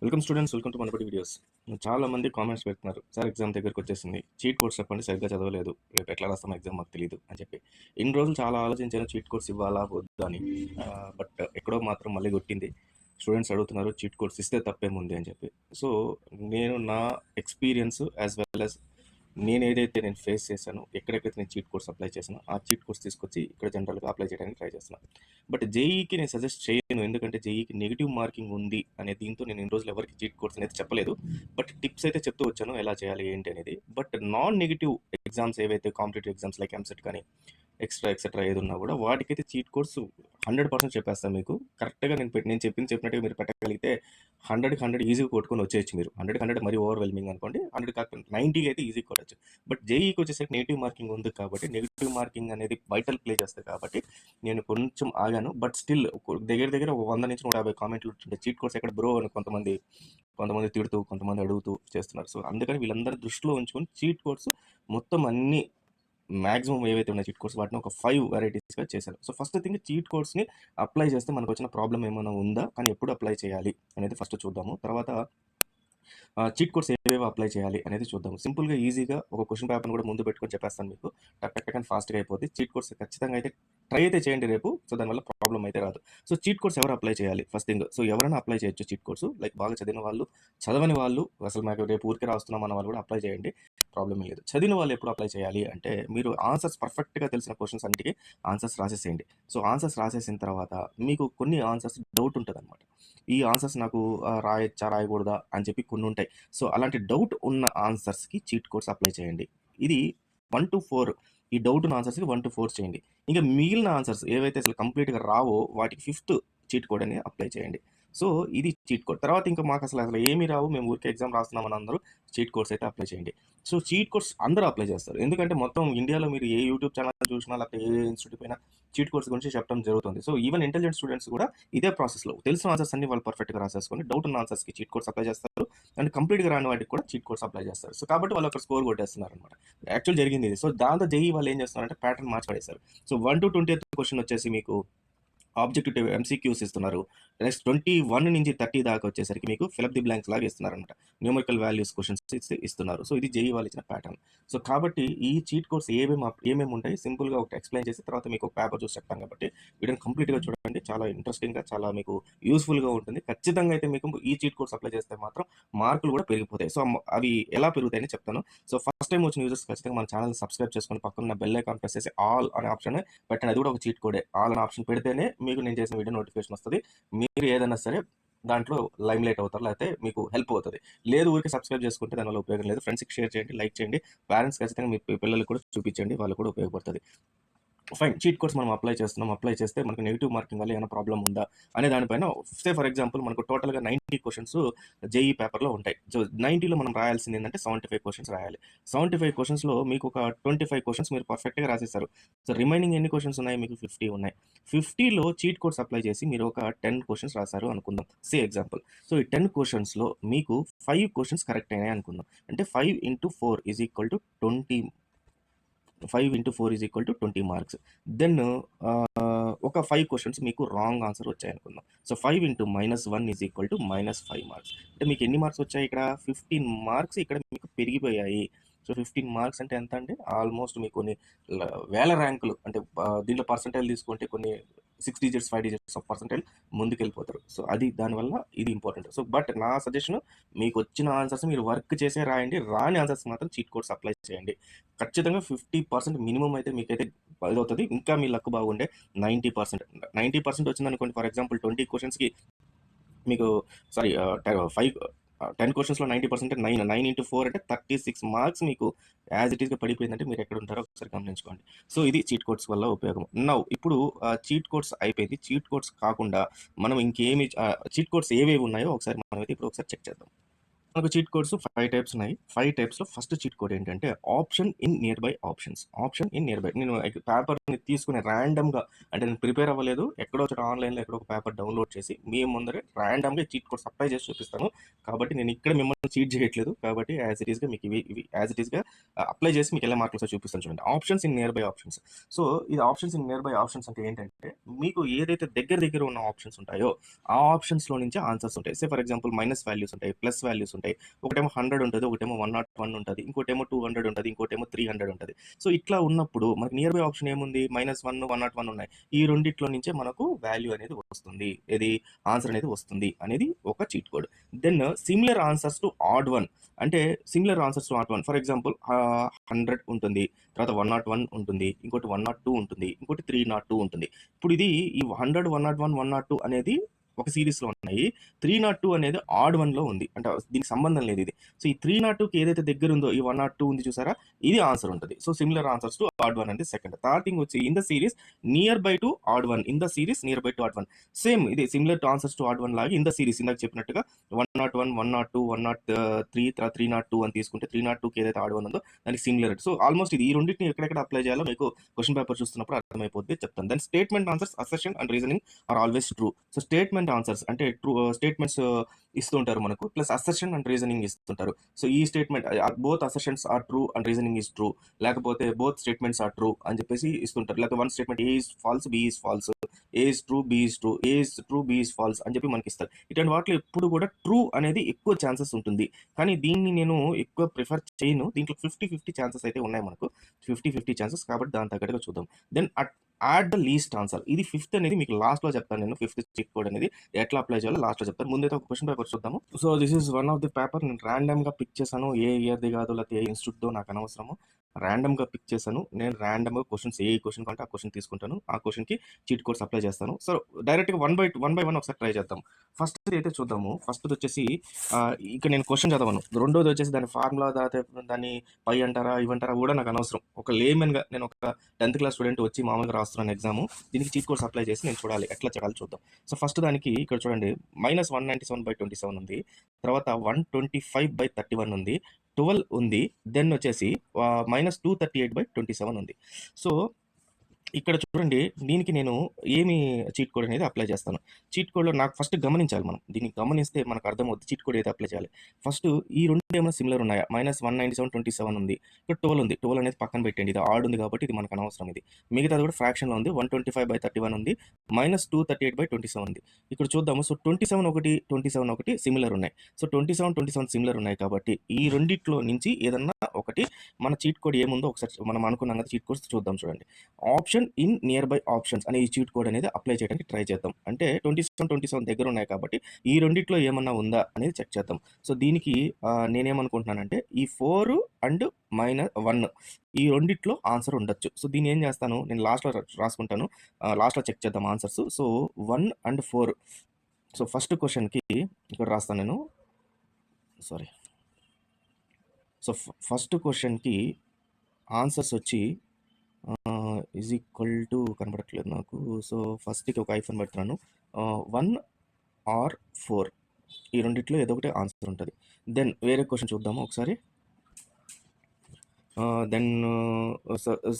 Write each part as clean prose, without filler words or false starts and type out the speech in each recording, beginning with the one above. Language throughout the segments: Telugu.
వెల్కమ్ స్టూడెంట్స్, వెల్కమ్ టు మనపటి వీడియోస్. చాలా మంది కామెంట్స్ పెడుతున్నారు, సార్ ఎగ్జామ్ దగ్గరికి వచ్చేసింది, చీట్ కోడ్స్ చెప్పండి, సరిగ్గా చదవలేదు, రేపు ఎట్లా రాస్తాం ఎగ్జామ్ మాకు తెలియదు అని చెప్పి. ఇన్ని రోజులు చాలా ఆలోచించాను చీట్ కోడ్స్ ఇవ్వాలా వద్దా అని. బట్ ఎక్కడో మాత్రం మళ్ళీ కొట్టింది. స్టూడెంట్స్ అడుగుతున్నారు చీట్ కోడ్స్ ఇస్తే తప్పేముంది అని చెప్పి. సో నేను నా ఎక్స్పీరియన్స్ యాజ్ వెల్ యాజ్ నేను ఫేస్ చేశాను, ఎక్కడెక్కడైతే నేను చీట్ కోడ్స్ అప్లై చేశాను ఆ చీట్ కోడ్స్ తీసుకొచ్చి ఇక్కడ జనరల్గా అప్లై చేయడానికి ట్రై చేస్తున్నాను. బట్ జేఈకి నేను సజెస్ట్ చేయను, ఎందుకంటే జేఈకి నెగిటివ్ మార్కింగ్ ఉంది అనే దీంతో నేను ఇన్ని రోజులు ఎవరికి చీట్ కోడ్స్ అనేది చెప్పలేదు. బట్ టిప్స్ అయితే చెప్తూ వచ్చాను ఎలా చేయాలి ఏంటి అనేది. బట్ నాన్ నెగిటివ్ ఎగ్జామ్స్ ఏవైతే కాంపిటేటివ్ ఎగ్జామ్స్ లైక్ ఎంసెట్ కానీ ఎక్సెట్రా ఏది ఉన్నా కూడా వాటికైతే చీట్ కోడ్స్ 100% చెప్పేస్తాను మీకు. కరెక్ట్గా నేను చెప్పినట్టుగా మీరు పెట్టగలిగితే 100 ఈజీగా కొట్టుకొని వచ్చేయచ్చు మీరు. 100 మరీ ఓవర్వెల్మింగ్ అనుకోండి, 100 కాకుండా 90 అయితే ఈజీగా కొట్టచ్చు. బట్ జేఈకి వచ్చేసరికి నెగిటివ్ మార్కింగ్ ఉంది కాబట్టి, నెగిటివ్ మార్కింగ్ అనేది వైటల్ ప్లే చేస్తుంది కాబట్టి నేను కొంచెం ఆగాను. బట్ స్టిల్ దగ్గర ఒక 100 నుంచి 150 కామెంట్లు ఉంటుండే చీట్ కోడ్స్ ఎక్కడ బ్రో అని కొంతమంది తిడుతూ, కొంతమంది అడుగుతూ చేస్తున్నారు. సో అందుకని వీళ్ళందరూ దృష్టిలో ఉంచుకొని చీట్ కోడ్స్ మొత్తం అన్ని మ్యాక్సిమం ఏవైతే ఉన్నాయి చీట్ కోడ్స్ వాటిని ఒక 5 వెరైటీస్గా చేశారు. సో ఫస్ట్ థింగ్, చీట్ కోడ్స్ని అప్లై చేస్తే మనకు వచ్చిన ప్రాబ్లం ఏమైనా ఉందా, కానీ ఎప్పుడు అప్లై చేయాలి అనేది ఫస్ట్ చూద్దాము. తర్వాత చీట్ కోడ్స్ ఏవేవి అప్లై చేయాలి అనేది చూద్దాం. సింపుల్గా ఈజీగా ఒక క్వశ్చన్ పేపర్ని కూడా ముందు పెట్టుకొని చెప్పేస్తాను మీకు. టక్ అని ఫాస్ట్గా అయిపోతుంది. చీట్ కోడ్స్ ఖచ్చితంగా అయితే ట్రై అయితే చేయండి రేపు. సో దానివల్ల ప్రాబ్లం అయితే రాదు. సో చీట్ కోడ్స్ ఎవరు అప్లై చేయాలి? ఫస్ట్ థింగ్, సో ఎవరైనా అప్లై చేయొచ్చు చీట్ కోడ్స్. లైక్ బాగా చదివిన వాళ్ళు, చదవని వాళ్ళు, అసలు మాకు రేపు ఊరికే రాస్తున్నాం అన్న వాళ్ళు కూడా అప్లై చేయండి, ప్రాబ్లం లేదు. చదివిన వాళ్ళు ఎప్పుడు అప్లై చేయాలి అంటే, మీరు ఆన్సర్స్ పర్ఫెక్ట్గా తెలిసిన క్వశ్చన్స్ అన్నిటికీ ఆన్సర్స్ రాసేసేయండి. సో ఆన్సర్స్ రాసేసిన తర్వాత మీకు కొన్ని ఆన్సర్స్ డౌట్ ఉంటుంది అనమాట. ఈ ఆన్సర్స్ నాకు రాయొచ్చా రాయకూడదా అని చెప్పి కొన్ని ఉంటాయి. సో అలాంటి డౌట్ ఉన్న ఆన్సర్స్కి చీట్ కోడ్స్ అప్లై చేయండి. ఇది 1-4, ఈ డౌట్ ఉన్న ఆన్సర్స్కి 1-4 చేయండి. ఇంకా మిగిలిన ఆన్సర్స్ ఏవైతే అసలు కంప్లీట్గా రావో వాటికి 5th చీట్ కోడ్ అని అప్లై చేయండి. సో ఇది చీట్ కోడ్. తర్వాత ఇంకా మాకు అసలు ఏమీ రావు, మేము ఊరికే ఎగ్జామ్ రాస్తున్నామని అందరూ చీట్ కోడ్స్ అయితే అప్లై చేయండి. సో చీట్ కోడ్స్ అందరూ అప్లై చేస్తారు, ఎందుకంటే మొత్తం ఇండియాలో మీరు ఏ యూట్యూబ్ ఛానల్ చూసినా, లేకపోతే ఏ ఇన్స్టిట్యూట్ పైన చీట్ కోడ్స్ గురించి చెప్పడం జరుగుతుంది. సో ఈవెన్ ఇంటెలిజెంట్ స్టూడెంట్స్ కూడా ఇదే ప్రాసెస్లో తెలిసిన ఆన్సర్స్ అన్ని వాళ్ళు పర్ఫెక్ట్గా రాసేసుకొని డౌట్ ఉన్న ఆన్సర్స్కి చీట్ కోడ్స్ అప్లై చేస్తారు, అండ్ కంప్లీట్గా రాని వాటికి కూడా చీట్ కోడ్స్ అప్లై చేస్తారు. సో కాబట్టి వాళ్ళు ఒక స్కోర్ కొట్టేస్తున్నారు అనమాట. యాక్చువల్ జరిగింది ఇది. సో దాంతో జేఈ వాళ్ళు ఏం చేస్తున్నారంటే ప్యాటర్న్ మార్చి పడేశారు. సో 1-20 క్వశ్చన్ వచ్చేసి మీకు ఆబ్జెక్టివ్ ఎంసీక్యూస్ ఇస్తున్నారు. నెక్స్ట్ 21 నుంచి 30 దాకా వచ్చేసరికి మీకు ఫిలప్ ది బ్లాంక్స్ లాగా ఇస్తున్నారు అనమాట. న్యూమరికల్ వాల్యూస్ క్వశ్చన్స్ ఇస్తున్నారు. సో ఇది జేఈ వాళ్ళు ఇచ్చిన ప్యాటర్న్. సో కాబట్టి ఈ చీట్ కోడ్స్ ఏమేమి ఉంటాయి సింపుల్గా ఒకటి ఎక్స్ప్లెయిన్ చేసి తర్వాత మీకు ఒక పేపర్ చూసి చెప్తాను కాబట్టి వీడియోని కంప్లీట్గా చూడండి. చాలా ఇంట్రెస్టింగ్గా, చాలా మీకు యూస్ఫుల్గా ఉంటుంది. ఖచ్చితంగా అయితే మీకు ఈ చీట్ కోడ్స్ అప్లై చేస్తే మాత్రం మార్కులు కూడా పెరిగిపోతాయి. సో అవి ఎలా పెరుగుతాయని చెప్తాను. సో ఫస్ట్ టైం వచ్చిన యూజర్స్ ఖచ్చితంగా మన ఛానల్ సబ్స్క్రైబ్ చేసుకొని పక్కన బెల్ ఐకాన్ ప్రెస్ చేసి ఆల్ అనే ఆప్షన్ పెట్టండి. అది కూడా ఒక చీట్ కోడే. ఆల్ అనే ఆప్షన్ పెడితేనే మీకు నేను చేసిన వీడియో నోటిఫికేషన్ వస్తుంది. మీరు ఏదైనా సరే దాంట్లో లైమ్ లైట్ అవుతారు, లేకపోతే మీకు హెల్ప్ అవుతుంది. లేదు ఊరికి సబ్స్క్రైబ్ చేసుకుంటే దానివల్ల ఉపయోగం లేదు. ఫ్రెండ్స్కి షేర్ చేయండి, లైక్ చేయండి. పేరెంట్స్ ఖచ్చితంగా మీ పిల్లలకు కూడా చూపించండి, వాళ్ళు కూడా ఉపయోగపడుతుంది. ఫైన్, చీట్ కోడ్స్ మనం అప్లై చేస్తున్నాం. అప్లై చేస్తే మనకు నెగిటివ్ మార్కింగ్ వల్ల ఏమైనా ప్రాబ్లం ఉందా అనే దానిపైన, ఫర్ ఎగ్జాంపుల్ మనకు టోటల్గా 90 క్వశ్చన్స్ జేఈ పేపర్లో ఉంటాయి. సో 90లో మనం రాయాల్సింది ఏంటంటే 75 క్వశ్చన్స్ రాయాలి. 75 క్వశ్చన్స్లో మీకు ఒక 25 క్వశ్చన్స్ మీరు పర్ఫెక్ట్గా రాసేస్తారు. సో రిమైనింగ్ ఎన్ని క్వశ్చన్స్ ఉన్నాయి? మీకు 50 ఉన్నాయి. 50లో చీట్ కోడ్స్ అప్లై చేసి మీరు ఒక 10 క్వశ్చన్స్ రాశారు అనుకుందాం, సే ఎగ్జాంపుల్. సో ఈ 10 క్వశ్చన్స్లో మీకు 5 క్వశ్చన్స్ కరెక్ట్ అయినాయి అనుకుందాం. అంటే 5 × 4 = 20. 5 × 4 = 20 మార్క్స్. దెన్ ఒక 5 క్వశ్చన్స్ మీకు రాంగ్ ఆన్సర్ వచ్చాయనుకుందాం. So 5 × -1 = -5 marks. అంటే మీకు ఎన్ని మార్క్స్ వచ్చాయి ఇక్కడ? 15 మార్క్స్ ఇక్కడ మీకు పెరిగిపోయాయి. సో 15 మార్క్స్ అంటే ఎంత అంటే ఆల్మోస్ట్ మీకు కొన్ని వేల ర్యాంకులు, అంటే దీంట్లో పర్సంటైల్ తీసుకుంటే కొన్ని 6 digits 5 digits ఆఫ్ పర్సంటైల్ ముందుకెళ్ళిపోతారు. సో అది దానివల్ల ఇది ఇంపార్టెంట్. సో బట్ నా సజెషన్, మీకు వచ్చిన ఆన్సర్స్ మీరు వర్క్ చేసే రాయండి, రాని ఆన్సర్స్ మాత్రం చీట్ కోడ్స్ అప్లై చేయండి. ఖచ్చితంగా 50% మినిమం అయితే మీకైతే ఇదవుతుంది. ఇంకా మీ లక్ బాగుండే 90% వచ్చిందనుకోండి. ఫర్ ఎగ్జాంపుల్ 20 క్వశ్చన్స్కి మీకు 10 క్వశ్చన్స్లో 90% 9 × 4 అంటే 36 మార్క్స్ మీకు యాజ్ ఇట్ ఈస్గా పడిపోయిందంటే మీరు ఎక్కడ ఉంటారో ఒకసారి గమనించుకోండి. సో ఇది చీట్ కోడ్స్ వల్ల ఉపయోగం. ఇప్పుడు చీట్ కోడ్స్ అయిపోయింది. చీట్ కోడ్స్ కాకుండా మనం ఇంకేమి చీట్ కోడ్స్ ఏవేవి ఉన్నాయో ఒకసారి మనం అయితే ఇప్పుడు ఒకసారి చెక్ చేద్దాం. మనకు చీట్ కోడ్స్ 5 టైప్స్ ఉన్నాయి. 5 టైప్స్‌లో ఫస్ట్ చీట్ కోడ్ ఏంటంటే option in nearby options. Option in near by. నేను పేపర్‌ని తీసుకొని ర్యాండమ్‌గా అంటే నేను ప్రిపేర్ అవ్వలేదు. ఎక్కడో చోట ఆన్‌లైన్‌లో ఎక్కడో ఒక పేపర్ డౌన్‌లోడ్ చేసి మీ ముందరే ర్యాండమ్‌గా చీట్ కోడ్స్ అప్లై చేసి చూపిస్తాను. కాబట్టి నేను ఇక్కడ మిమ్మల్ని చీట్ చేయట్లేదు. కాబట్టి యాజ్ ఇట్ ఈస్‌గా మీకు ఇవి యాజ్ ఇట్ ఈస్‌గా అప్లై చేసి మీకు ఎలా మార్కులు వస్తాయో చూపిస్తాను చూడండి. Options in nearby options. So, ఇది options in nearby options అంటే ఏంటంటే మీకు ఏదైతే దగ్గర ఉన్న ఆప్షన్స్ ఉంటాయో ఆ ఆప్షన్స్‌లో నుంచే ఆన్సర్స్ ఉంటాయి. ఫర్ ఎగ్జాంపుల్ మైనస్ వాల్యూస్ ఉంటాయి, ప్లస్ వాల్యూస్ ఉంటాయి. ఒకటేమో 100 ఉంటది, ఒకటేమో 101 ఉంటది, ఇంకోటేమో 200 ఉంటది, ఇంకోటేమో 300 ఉంటది. సో, ఇట్లా ఉన్నప్పుడు మనకి నియర్ బై ఆప్షన్ ఏముంది? -1, 101 ఉన్నాయి. ఈ రెండిట్లో నుంచే మనకు వాల్యూ అనేది వస్తుంది. ఆన్సర్ అనేది వస్తుంది అనేది ఒక cheat code. Then similar answers to odd one. అంటే similar answers to odd one. For example 100 ఉంటుంది. తర్వాత 101 ఉంటుంది. ఇంకోటి 102 ఉంటుంది. ఇంకోటి 302 ఉంటుంది. ఇప్పుడు ఈ 100, 101, 102 అనేది ఒక సిరీస్‌లో ఉన్నాయి. 302 అనేది ఆడ్ వన్‌లో ఉంది. అంటే దీనికి సంబంధం లేదు ఇది. సో, ఈ 302కి ఏదైతే దగ్గరుందో ఈ 102 ఉంది చూసారా? ఇది ఆన్సర్ ఉంటది. So, similar answers to odd one అనేది సెకండ్. థర్డ్ థింగ్ వచ్చి in the series nearby to odd one. In the series nearby to odd one. Same ఇది similar to answers to odd one లాగా ఇన్ ద సీరీస్ ఇందాక చెప్పినట్టుగా 101, 102, 103, 302 అని తీసుకుంటే 302కి ఏదైతే ఆడ్ వన్ ఉందో దానికి సిమిలర్. సో, ఆల్మోస్ట్ ఇది ఈ రెండిటిని ఎక్కడెక్కడ అప్లై చేయాలో మీకు క్వెషన్ పేపర్ చూస్తున్నప్పుడు అర్థమైపోద్ది చెప్తాను. Then statement answers, assertion and reasoning are always true. So, statement answers అంటే స్టేట్మెంట్స్ ఇస్తుంటారు మనకు. ప్లస్ అసర్షన్ అండ్ రీజనింగ్ ఇస్తుంటారు. సో, ఈ statement both assertions are true and reasoning is true. లేకపోతే బోత్ స్టేట్మెంట్స్ ఆర్ ట్రూ అని చెప్పేసి ఇస్తుంటారు. లేకపోతే one statement A is false, B is false, A is true, B is true, A is true, B is false అని చెప్పి మనకి ఇస్తారు. ఇటువంటి వాటిలో ఎప్పుడు కూడా ట్రూ అనేది ఎక్కువ ఛాన్సెస్ ఉంటుంది. కానీ దీన్ని నేను ఎక్కువ ప్రిఫర్ చేయను. దీంట్లో 50-50 ఛాన్సెస్ అయితే ఉన్నాయి మనకు. 50-50 ఛాన్సెస్ కాబట్టి దాని తగ్గట్టుగా చూద్దాం. Then add the least answer. ఇది ఫిఫ్త్ అనేది మీకు లాస్ట్‌లో చెప్తాను నేను. ఫిఫ్త్ చీట్ కోడ్ అనేది ఎట్లా అప్లై చేయాలో లాస్ట్‌లో చెప్తాను. ముందైతే ఒక క్వెషన్ పేపర్ చూద్దాము. So, this is one of the paper. నేను ర్యాండమ్‌గా పిక్ చేశాను. ఏ ఇయర్‌ది కాదు లేకపోతే ఏ ఇన్‌స్టిట్యూట్‌దో నాకు అనవసరము. ర్యాండమ్‌గా పిక్ చేశాను. నేను ర్యాండమ్‌గా క్వెషన్స్ ఏ క్వెషన్ కంటే ఆ క్వెషన్ తీసుకుంటాను. ఆ క్వెషన్‌కి చీట్ కోడ్స్ అప్లై చేస్తాను. సో, డైరెక్ట్‌గా వన్ బై వన్ ఒకసారి ట్రై చేద్దాం. ఫస్ట్‌ది అయితే చూద్దాము. ఫస్ట్‌ది వచ్చేసి ఇక నేను క్వెషన్ చదవను. రెండోది వచ్చేసి దాని ఫార్ములా దాన్ని పై అంటారా, ఇవంటారా కూడా నాకు అనవసరం. ఒక లేమన్‌గా నేను ఒక 10th క్లాస్ స్టూడెంట్ వచ్చి మామూలుగా రాస్తున్నాను ఎగ్జామ్. దీనికి చీట్ కోడ్స్ అప్లై చేసి నేను చూడాలి. ఎట్లా చేయాలో చూద్దాం. సో, ఫస్ట్ దానికి ఇక్కడ చూడండి -197/27 ఉంది. తర్వాత 125/31 ఉంది. 12 ఉంది. దెన్ వచ్చేసి -238/27 ఉంది. సో, ఇక్కడ చూడండి దీనికి నేను ఏమి చీట్ కోడ్ అనేది అప్లై చేస్తాను. చీట్ కోడ్‌లో నాకు ఫస్ట్ గమనించాలి మనం. దీన్ని గమనిస్తే మనకు అర్థమవుద్ది చీట్ కోడ్ ఏది అప్లై చేయాలి. ఫస్ట్ ఈ 2 ఏమైనా సిమిలర్ ఉన్నాయా? -197/27 ఉంది. ఇక్కడ 12 ఉంది. 12 అనేది పక్కన పెట్టండి. ఇది ఆడ్ ఉంది కాబట్టి ఇది మనకు అనవసరం ఇది. మిగతాది కూడా ఫ్రాక్షన్‌లో ఉంది. 125/31 ఉంది. -238/27 ఉంది. ఇక్కడ చూద్దాము. సో, 27 ఒకటి, 27 ఒకటి సిమిలర్ ఉన్నాయి. సో, 27 సిమిలర్ ఉన్నాయి కాబట్టి ఈ రెండిట్లో నుంచి ఏదన్నా ఒకటి మన చీట్ కోడ్ ఏముందో ఒకసారి మనం అనుకున్నాం కదా చీట్ కోడ్స్ చూద్దాం చూడండి. Option in nearby options అనే ఈ చీట్ కోడ్ అనేది అప్లై చేయడానికి ట్రై చేద్దాం. అంటే 27 దగ్గర ఉన్నాయి కాబట్టి ఈ రెండిట్లో ఏమన్నా ఉందా అనేది చెక్ చేద్దాం. సో, దీనికి నేనేమనుకుంటున్నానంటే ఈ 4 అండ్ -1 ఈ రెండిట్లో ఆన్సర్ ఉండొచ్చు. సో, దీన్ని ఏం చేస్తాను నేను లాస్ట్‌లో రాసుకుంటాను. లాస్ట్‌లో చెక్ చేద్దాం answers. So, 1 and 4. So, first క్వెషన్‌కి ఇక్కడ రాస్తాను నేను. సారీ. సో, ఫస్ట్ క్వెషన్‌కి ఆన్సర్స్ వచ్చి ఈజ్ ఈక్వల్ టు కనపడట్లేదు నాకు. సో, ఫస్ట్‌కి ఒక హైఫన్ పెడుతున్నాను. 1 ఆర్ 4 ఈ రెండిట్లో ఏదో ఒకటి ఆన్సర్ ఉంటది. దెన్ వేరే క్వెషన్ చూద్దాము ఒకసారి. దెన్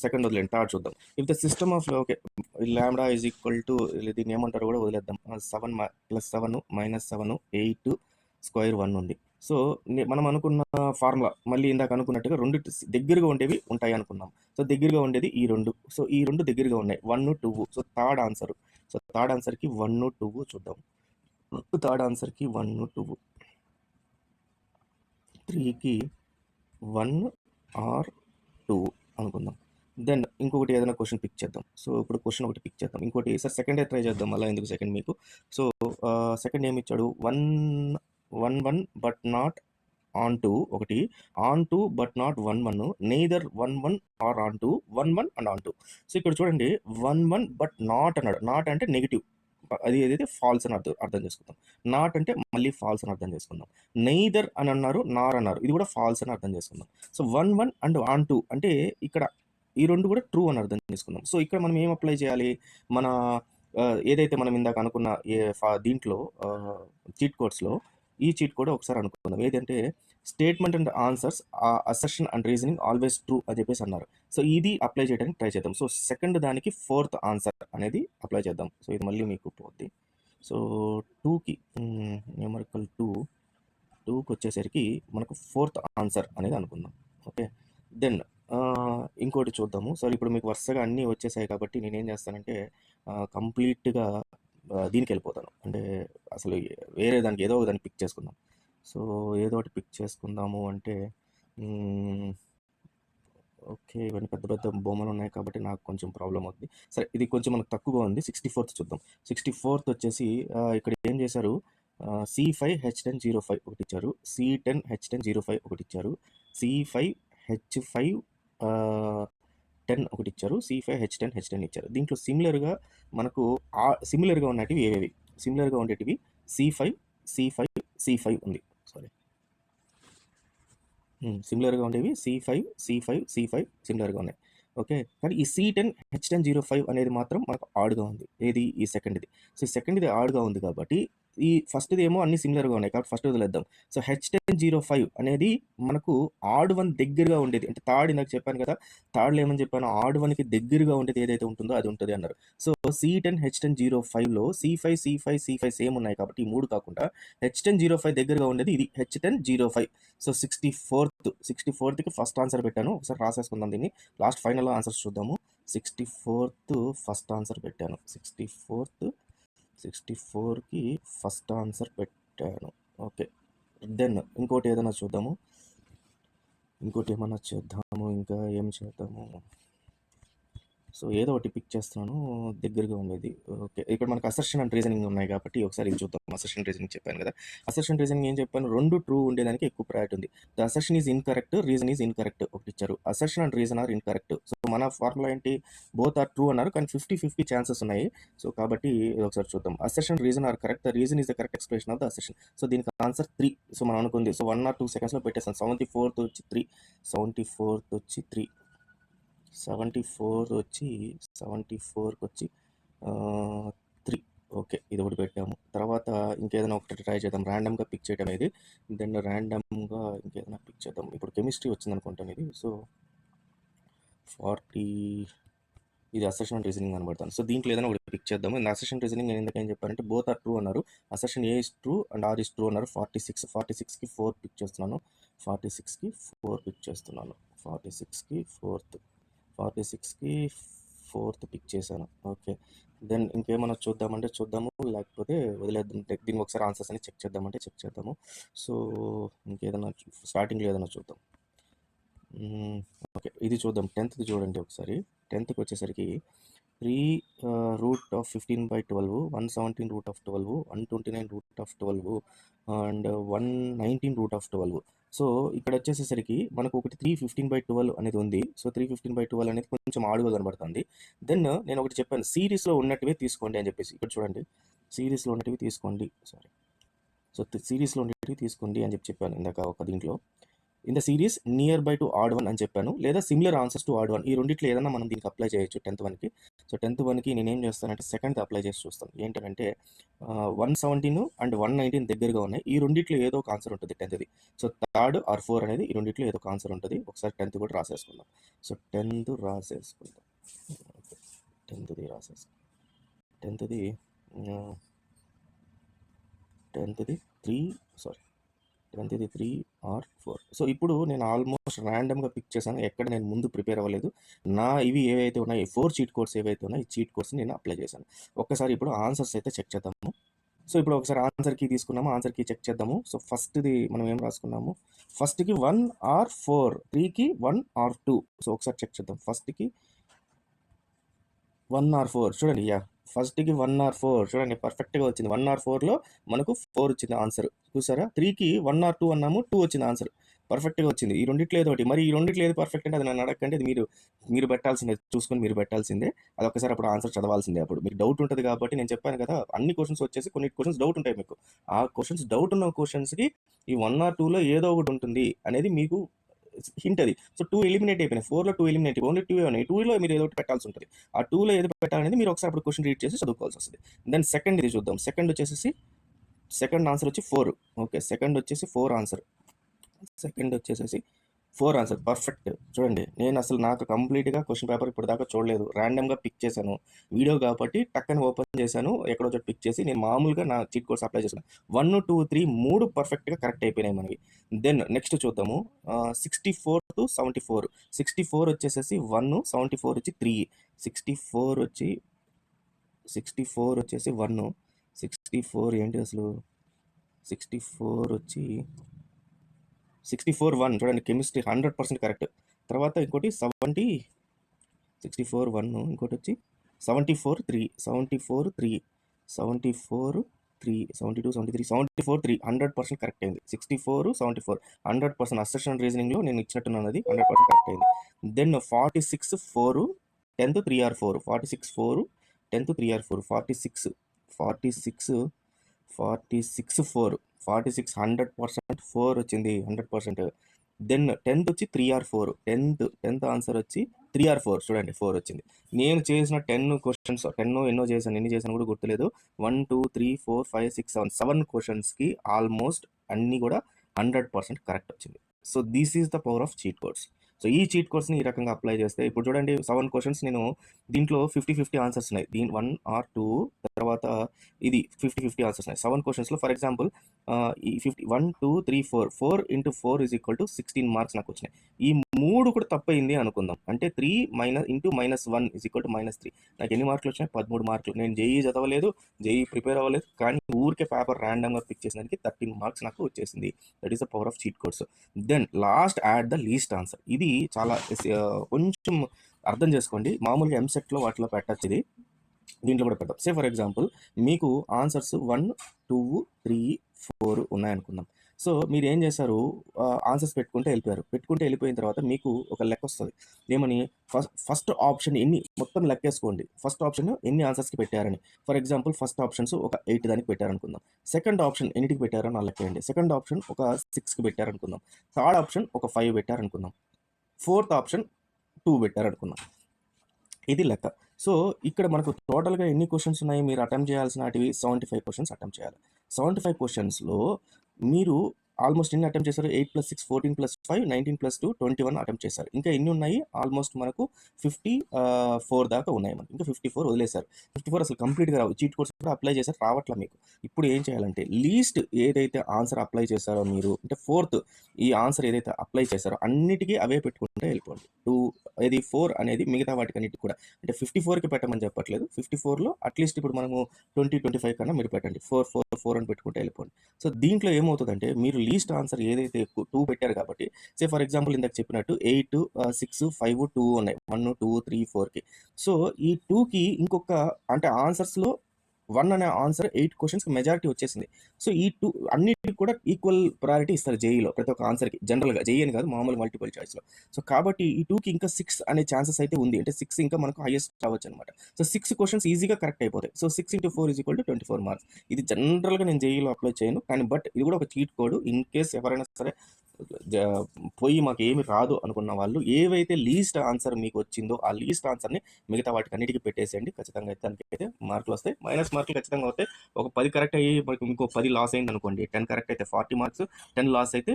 సెకండ్ వదిలేండి. థర్డ్ చూద్దాం. If the system of okay lambda is equal to దీన్ని ఏమంటారో కూడా వదిలేద్దాం. 7 +7 -7 8 స్క్వేర్ 1 ఉంది. సో, మనం అనుకున్న ఫార్ములా మళ్ళీ ఇందాక అనుకున్నట్టుగా రెండిటి దగ్గరగా ఉండేవి ఉంటాయి అనుకున్నాం. సో, దగ్గరగా ఉండేది ఈ 2. సో, ఈ 2 దగ్గరగా ఉన్నాయి. 1, 2. So, third answer. So, third ఆన్సర్‌కి 1, 2 చూద్దాం. థర్డ్ ఆన్సర్‌కి 1, 2. 3కి 1 ఆర్ 2 అనుకుందాం. దెన్ ఇంకొకటి ఏదైనా క్వెషన్ పిక్ చేద్దాం. సో, ఇప్పుడు క్వెషన్ ఒకటి పిక్ చేద్దాం. ఇంకోటి సార్ సెకండే ట్రై చేద్దాం. మళ్ళా ఎందుకు సెకండ్ మీకు. సో, సెకండ్ ఏమిచ్చాడు 1, 1 బట్ నాట్ ఆన్ టు ఒకటి, on two but not 1, 1 neither 1, 1 or on two 1, 1 and on two. So, ఇక్కడ చూడండి 1, 1 బట్ నాట్ అన్నాడు. నాట్ అంటే నెగెటివ్. అది ఏదైతే ఫాల్స్ అని అర్థం చేసుకుందాం. నాట్ అంటే మళ్ళీ ఫాల్స్ అని అర్థం చేసుకుందాం. నెయిదర్ అని అన్నారు, నార్ అన్నారు. ఇది కూడా ఫాల్స్ అని అర్థం చేసుకుందాం. సో, 1, 1 అండ్ ఆన్ టు అంటే ఇక్కడ ఈ 2 కూడా ట్రూ అని అర్థం చేసుకుందాం. సో, ఇక్కడ మనం ఏం అప్లై చేయాలి? మన ఏదైతే మనం ఇందాక అనుకున్న దీంట్లో చీట్ కోడ్స్‌లో ఈ చీట్ కూడా ఒకసారి అనుకుందాం. ఏదంటే statement and answers assertion and reasoning always true అని చెప్పేసి అన్నారు. సో ఇది అప్లై చేయడానికి ట్రై చేద్దాం. సో సెకండ్ దానికి ఫోర్త్ ఆన్సర్ అనేది అప్లై చేద్దాం. సో ఇది మళ్ళీ మీకు పోద్ది. సో 2కి న్యూమరికల్ 2కి వచ్చేసరికి మనకు ఫోర్త్ ఆన్సర్ అనేది అనుకుందాం. ఓకే, దెన్ ఇంకోటి చూద్దాము. సో ఇప్పుడు మీకు వరుసగా అన్నీ వచ్చేసాయి కాబట్టి నేనేం చేస్తానంటే కంప్లీట్గా దీనికి వెళ్ళిపోతాను. అంటే అసలు వేరే దానికి ఏదో ఒక దాన్ని పిక్ చేసుకుందాం. సో ఏదో ఒకటి పిక్ చేసుకుందాము అంటే ఓకే, ఇవన్నీ పెద్ద పెద్ద బొమ్మలు ఉన్నాయి కాబట్టి నాకు కొంచెం ప్రాబ్లం అవుతుంది. సరే, ఇది కొంచెం మనకు తక్కువగా ఉంది. 64th చూద్దాం. 64th వచ్చేసి ఇక్కడ ఏం చేశారు, C5H1005 ఒకటి ఇచ్చారు, C10H1005 ఒకటి ఇచ్చారు, C5H510 ఒకటి ఇచ్చారు, C5H10H10 ఇచ్చారు. దీంట్లో సిమిలర్గా మనకు సిమిలర్గా ఉన్నటివి ఏవేవి? సిమిలర్గా ఉండేటివి C5 ఉంది. సారీ, సిమిలర్గా ఉండేవి C5 సిమిలర్గా ఉన్నాయి. ఓకే, కానీ ఈ C10H1005 అనేది మాత్రం మనకు ఆడ్గా ఉంది. ఏది? ఈ సెకండ్ది. సో ఈ సెకండ్ది ఆడ్గా ఉంది కాబట్టి ఈ ఫస్ట్ది ఏమో అన్ని సిమిలర్గా ఉన్నాయి కాబట్టి ఫస్ట్ వదిలేద్దాం. సో H1005 అనేది మనకు ఆడ్ వన్ దగ్గరగా ఉండేది. అంటే థర్డ్ నాకు చెప్పాను కదా, థర్డ్లో ఏమని చెప్పాను, ఆడ్ వన్కి దగ్గరగా ఉండేది ఏదైతే ఉంటుందో అది ఉంటుంది అన్నారు. సో C10H1005లో C5 సేమ్ ఉన్నాయి కాబట్టి ఈ మూడు కాకుండా H1005 దగ్గరగా ఉండేది ఇది H1005. So 64th first answer పెట్టాను. ఒకసారి రాసేసుకుందాం దీన్ని. లాస్ట్ ఫైనల్ ఆన్సర్స్ చూద్దాము. 64th ఫస్ట్ ఆన్సర్ పెట్టాను. 64కి ఫస్ట్ ఆన్సర్ పెట్టాను. ఓకే, దెన్ ఇంకోటి ఏదైనా చూద్దాము. ఇంకోటి ఏమన్నా చేద్దాము. ఇంకా ఏం చేద్దాము? సో ఏదో ఒకటి పిక్ చేస్తున్నాను దగ్గరగా ఉండేది. ఓకే, ఇక్కడ మనకు అసర్షన్ అండ్ రీజనింగ్ ఉన్నాయి కాబట్టి ఒకసారి ఇది చూద్దాం. అసర్షన్ రీజనింగ్ చెప్పాను కదా. అసర్షన్ రీజనింగ్ ఏం చెప్పాను, రెండు ట్రూ ఉండేదానికి ఎక్కువ ప్రయారిటీ ఉంది. The assertion is incorrect, reason is incorrect ఒకటి ఇచ్చారు. Assertion and reason are incorrect. So మన ఫార్ములా ఏంటి, బోత్ ఆర్ ట్రూ అన్నారు కానీ 50-50 ఛాన్సెస్ ఉన్నాయి. సో కాబట్టి ఒకసారి చూద్దాం. Assertion reason are correct, the reason is the correct expression of the assertion. So దీనికి ఆన్సర్ 3. సో మనం అనుకుంది. సో 1 or 2 సెకండ్స్లో పెట్టేస్తాను. 74th వచ్చి 3, 74th వచ్చి 3, 74కి వచ్చి 3. ఓకే, ఇది ఒకటి పెట్టాము. తర్వాత ఇంకేదైనా ఒకటి ట్రై చేద్దాం. ర్యాండమ్గా పిక్ చేయడం అనేది. దెన్ ర్యాండమ్గా ఇంకేదైనా పిక్ చేద్దాం. ఇప్పుడు కెమిస్ట్రీ వచ్చింది అనుకుంటాను ఇది. సో 40 ఇది అసర్షన్ అండ్ రీజనింగ్ కనబడతాను. సో దీంట్లో ఏదైనా ఒకటి పిక్ చేద్దాము. இந்த అసర్షన్ రీజనింగ్ నేను ఎందుకని చెప్పానంటే బోత్ ఆర్ ట్రూ అన్నారు. Assertion A is true and R is true అన్నారు. 46కి 4 పిక్ చేస్తున్నాను. 46కి 4 పిక్ చేస్తున్నాను. 46కి 4th పిక్ చేశాను. ఓకే, దెన్ ఇంకేమైనా చూద్దామంటే చూద్దాము, లేకపోతే వదిలేద్దాం. దీనికి ఒకసారి ఆన్సర్స్ అని చెక్ చేద్దామంటే చెక్ చేద్దాము. సో ఇంకేదైనా స్టార్టింగ్లో ఏదైనా చూద్దాం. ఓకే, ఇది చూద్దాం. 10th చూడండి ఒకసారి. 10th వచ్చేసరికి 3√15/12, 117√12, 129√12 అండ్ 119√12. సో ఇక్కడ వచ్చేసేసరికి మనకు ఒకటి 315/12 అనేది ఉంది. సో 315/12 అనేది కొంచెం ఆడుగా కనబడుతుంది. దెన్ నేను ఒకటి చెప్పాను, సిరీస్లో ఉన్నట్టువే తీసుకోండి అని చెప్పేసి. ఇక్కడ చూడండి, సిరీస్లో ఉన్నట్టువి తీసుకోండి. సారీ, సో సిరీస్లో ఉన్నట్టువి తీసుకోండి అని చెప్పాను ఇందాక ఒక దీంట్లో. In the series near by to odd one అని చెప్పాను, లేదా similar answers to odd one. ఈ రెండిట్లో ఏదైనా మనం దీనికి అప్లై చేయొచ్చు 10th 1కి. సో 10th 1కి నేనేం చేస్తానంటే సెకండ్ అప్లై చేసి చూస్తాను. ఏంటంటే 117 అండ్ 119 దగ్గరగా ఉన్నాయి. ఈ రెండిట్లో ఏదో ఒక ఆన్సర్ ఉంటుంది 10thది. సో 3rd or 4 అనేది ఈ రెండిట్లో ఏదో ఒక ఆన్సర్ ఉంటుంది. ఒకసారి 10th కూడా రాసేసుకుందాం. సో 10th రాసేసుకుందాం. 10thది రాసేసుకుందాం. 10thది 3 or 4. సో ఇప్పుడు నేను ఆల్మోస్ట్ ర్యాండమ్గా పిక్ చేశాను. ఎక్కడ నేను ముందు ప్రిపేర్ అవ్వలేదు. ఇవి ఏవైతే ఉన్నాయో 4 చీట్ కోడ్స్ ఏవైతే ఉన్నాయో ఈ చీట్ కోడ్స్ నేను అప్లై చేశాను. ఒక్కసారి ఇప్పుడు ఆన్సర్స్ అయితే చెక్ చేద్దాము. సో ఇప్పుడు ఒకసారి ఆన్సర్ కీ తీసుకున్నాము, ఆన్సర్ కీ చెక్ చేద్దాము. సో ఫస్ట్ది మనం ఏం రాసుకున్నాము, ఫస్ట్కి 1 or 4, 3కి 1 or 2. సో ఒకసారి చెక్ చేద్దాం. ఫస్ట్కి 1 or 4 చూడండి. ఫస్ట్కి 1 or 4 చూడండి, పర్ఫెక్ట్గా వచ్చింది. 1 or 4లో మనకు 4 వచ్చింది ఆన్సర్. చూసారా, 3కి 1 or 2 అన్నాము, 2 వచ్చింది ఆన్సర్. పర్ఫెక్ట్గా వచ్చింది. ఈ రెండిట్లో ఏదో ఒకటి. మరి ఈ రెండిట్లో ఏది పర్ఫెక్ట్ అంటే అది నన్ను అడగండి. అది మీరు పెట్టాల్సిందే, చూసుకొని మీరు పెట్టాల్సిందే. అది ఒకసారి అప్పుడు ఆన్సర్ చదవాల్సిందే. అప్పుడు మీకు డౌట్ ఉంటుంది కాబట్టి నేను చెప్పాను కదా, అన్ని క్వశ్చన్స్ వచ్చేసి కొన్ని క్వశ్చన్స్ డౌట్ ఉంటాయి మీకు. ఆ క్వశ్చన్స్ డౌట్ ఉన్న క్వశ్చన్స్కి ఈ 1 or 2లో ఏదో ఒకటి ఉంటుంది అనేది మీకు హింట్ అది. సో 2 ఎలిమినేట్ అయిపోయినాయి. 4లో 2 ఎలిమినేట్, ఓన్లీ 2 ఉన్నాయి. 2లో మీరు ఏదో ఒకటి పెట్టాల్సి ఉంటుంది. ఆ 2లో ఏది పెట్టాలనేది మీరు ఒకసారి అప్పుడు క్వశ్చన్ రీడ్ చేసి చదువుకోవాల్సి వస్తుంది. దెన్ సెకండ్ ఇది చూద్దాం. సెకండ్ వచ్చేసి సెకండ్ ఆన్సర్ వచ్చి 4. ఓకే, సెకండ్ వచ్చేసి 4 ఆన్సర్. సెకండ్ వచ్చేసేసి 4 ఆన్సర్ పర్ఫెక్ట్. చూడండి, నేను అసలు నాకు కంప్లీట్గా క్వశ్చన్ పేపర్ ఇప్పుడు దాకా చూడలేదు, ర్యాండమ్గా పిక్ చేశాను. వీడియో కాబట్టి టక్కని ఓపెన్ చేశాను, ఎక్కడో చోట పిక్ చేసి నేను మామూలుగా నా చీట్ కోడ్స్ అప్లై చేశాను. 1, 2, 3 3 పర్ఫెక్ట్గా కరెక్ట్ అయిపోయినాయి మనకి. దెన్ నెక్స్ట్ చూద్దాము. 64 to 74. 64 వచ్చేసేసి 1, 74 వచ్చి 3. 64 వచ్చి 64 వచ్చేసి 1. 64 ఏంటి అసలు? 64 వచ్చి 64 1. చూడండి, కెమిస్ట్రీ 100% కరెక్ట్. తర్వాత ఇంకోటి 64 1, ఇంకోటి వచ్చి 74 3. 74 3, 74 3, 72 73, 74 3 100% కరెక్ట్ అయింది. 64 74 100% అసెషన్ రీజనింగ్లో నేను ఇచ్చినట్టున్నాను, అది 100% కరెక్ట్ అయింది. Then 46 4 10th 3R4. 46 4 10th 3R4. 46 46 4 46 100% 4 వచ్చింది, 100%. దెన్ 10th వచ్చి 3R4. 10th ఆన్సర్ వచ్చి 3R4. చూడండి, 4 వచ్చింది. నేను చేసిన 10 క్వశ్చన్స్, 10 ఎన్నో చేశాను, ఎన్ని చేశాను కూడా గుర్తులేదు. 1 2 3 4 5 6 7 క్వశ్చన్స్కి ఆల్మోస్ట్ అన్నీ కూడా 100% కరెక్ట్ వచ్చింది. So this is the power of cheat codes. So ఈ చీట్ కోడ్స్ని ఈ రకంగా అప్లై చేస్తే, ఇప్పుడు చూడండి 7 క్వశ్చన్స్ నేను దీంట్లో 50-50 ఆన్సర్స్ ఉన్నాయి. 1 or 2 తర్వాత ఇది 50-50 ఆన్సర్స్ ఉన్నాయి 7 క్వశ్చన్స్లో. ఫర్ ఎగ్జాంపుల్ ఈ 1 2 3 4 into 4 is equal to 16 marks నాకు వచ్చినాయి. ఈ 3 కూడా తప్పయింది అనుకుందాం. అంటే 3 into -1 is equal to -3. నాకు ఎన్ని మార్కులు వచ్చినాయి? 13 మార్కులు. నేను జేఈ చదవలేదు, జేఈ ప్రిపేర్ అవ్వలేదు, కానీ ఊరికే పేపర్ ర్యాండమ్గా పిక్ చేసినందుకు 13 మార్క్స్ నాకు వచ్చేసింది. That is the power of cheat codes. Then last add the least answer. ఇది చాలా కొంచెం అర్థం చేసుకోండి. మామూలుగా ఎంసెట్లో వాటిలో పెట్టచ్చు, ఇది దీంట్లో కూడా పెడతాం. సే ఫర్ ఎగ్జాంపుల్ మీకు ఆన్సర్స్ 1 2 3 4 ఉన్నాయనుకుందాం. సో మీరు ఏం చేశారు? ఆన్సర్స్ పెట్టుకుంటే వెళ్ళిపోయిన తర్వాత మీకు ఒక లెక్క వస్తుంది. ఏమని? ఫస్ట్ ఆప్షన్ ఎన్ని, మొత్తం లెక్కేసుకోండి. ఫస్ట్ ఆప్షన్ ఎన్ని ఆన్సర్స్కి పెట్టారని. ఫర్ ఎగ్జాంపుల్ ఫస్ట్ ఆప్షన్స్ ఒక 8 దానికి పెట్టారనుకుందాం. సెకండ్ ఆప్షన్ ఎన్నిటికి పెట్టారని నా లెక్కేయండి. సెకండ్ ఆప్షన్ ఒక 6కి పెట్టారనుకుందాం. థర్డ్ ఆప్షన్ ఒక 5 పెట్టారనుకుందాం. Fourth option 2 పెట్టారనుకుందాం. ఇది లెక్క. సో ఇక్కడ మనకు టోటల్గా ఎన్ని క్వశ్చన్స్ ఉన్నాయి? మీరు అటెంప్ట్ చేయాల్సినవి 75 క్వశ్చన్స్ అటెంప్ట్ చేయాలి. 75 క్వశ్చన్స్లో మీరు ఆల్మోస్ట్ ఎన్ని అటెంప్ట్ చేశారు? 8 + 6 14 + 5 19 + 2 21 అటెంప్ట్ చేశారు. ఇంకా ఎన్ని ఉన్నాయి? ఆల్మోస్ట్ మనకు 54 దాకా ఉన్నాయి. మనకి ఇంకా 54 వదిలేశారు. 54 అసలు కంప్లీట్గా రావు. చీట్ కోడ్స్ కూడా అప్లై చేశారు, రావట్లా మీకు. ఇప్పుడు ఏం చేయాలంటే లీస్ట్ ఏదైతే ఆన్సర్ అప్లై చేశారో మీరు, అంటే ఫోర్త్ ఈ ఆన్సర్ ఏదైతే అప్లై చేశారో అన్నిటికీ అవే పెట్టుకుంటే వెళ్ళిపోండి. 4 అనేది మిగతా వాటికి అన్నిటికి కూడా, అంటే 54కి పెట్టమని చెప్పట్లేదు. 54లో అట్లీస్ట్ ఇప్పుడు మనము 20 25 కన్నా మీరు పెట్టండి. 4 4 4 అని పెట్టుకుంటే వెళ్ళిపోండి. సో దీంట్లో ఏమవుతుందంటే మీరు లీస్ట్ ఆన్సర్ ఏదైతే 2 పెట్టారు కాబట్టి, సే ఫర్ ఎగ్జాంపుల్ ఇందాక చెప్పినట్టు 8 6 5 2 ఉన్నాయి. 1 2 3 4కి. సో ఈ 2కి ఇంకొక, అంటే ఆన్సర్స్లో 1 అనే ఆన్సర్ 8 క్వశ్చన్స్కి మెజారిటీ వచ్చేసింది. సో ఈ 2 అన్నిటికి కూడా ఈక్వల్ ప్రయారిటీ ఇస్తారు జేఈలో, ప్రతి ఒక్క ఆన్సర్కి. జనరల్గా జేఈ అని కాదు, మామూలు మల్టిపుల్ చాయిస్లో. సో కాబట్టి ఈ 2కి ఇంకా 6 అనే ఛాన్సెస్ అయితే ఉంది. అంటే 6 ఇంకా మనకు హైయెస్ట్ అవ్వచ్చు అనమాట. సో 6 క్వశ్చన్స్ ఈజీగా కరెక్ట్ అయిపోతాయి. So 6 into 4 is equal to 24 marks. ఇది జనరల్గా నేను జేఈలో అప్లై చేయను, కానీ బట్ ఇది కూడా ఒక చీట్ కోడ్. ఇన్ కేస్ ఎవరైనా సరే పోయి మాకు ఏమి రాదు అనుకున్న వాళ్ళు, ఏవైతే లీస్ట్ ఆన్సర్ మీకు వచ్చిందో ఆ లీస్ట్ ఆన్సర్ని మిగతా వాటికి అన్నిటికీ పెట్టేసేయండి. ఖచ్చితంగా అయితే దానికైతే మార్కులు వస్తాయి. మైనస్ మార్కులు ఖచ్చితంగా అవుతాయి. ఒక 10 కరెక్ట్ అయ్యి మనకు ఇంకో 10 లాస్ అయింది అనుకోండి, 10 కరెక్ట్ అయితే 40 మార్క్స్, 10 లాస్ అయితే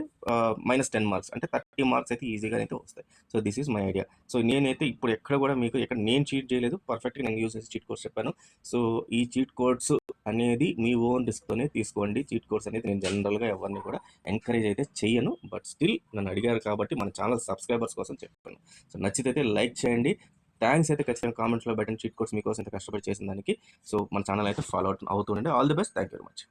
-10 మార్క్స్, అంటే 30 మార్క్స్ అయితే ఈజీగా అయితే వస్తాయి. So this is my idea. So నేనైతే ఇప్పుడు ఎక్కడ కూడా మీకు నేను చీట్ చేయలేదు, పర్ఫెక్ట్గా నేను యూజ్ చేసి చీట్ కోడ్స్ చెప్పాను. సో ఈ చీట్ కోడ్స్ అనేది మీ ఓన్ రిస్క్తోనే తీసుకోండి. చీట్ కోడ్స్ అనేది నేను జనరల్గా ఎవరిని కూడా ఎంకరేజ్ అయితే చెయ్యను, బట్ స్టిల్ నన్ను అడిగారు కాబట్టి మన ఛానల్ సబ్స్క్రైబర్స్ కోసం చెప్పాను. సో నచ్చితే లైక్ చేయండి. థ్యాంక్స్ అయితే ఖచ్చితంగా కామెంట్స్లో పెట్టండి. చీట్ కోడ్స్ మీకోసం ఇంత కష్టపడి చేసిన దానికి. సో మన ఛానల్ అయితే ఫాలో అవుతుండండి. All the best. Thank you very much.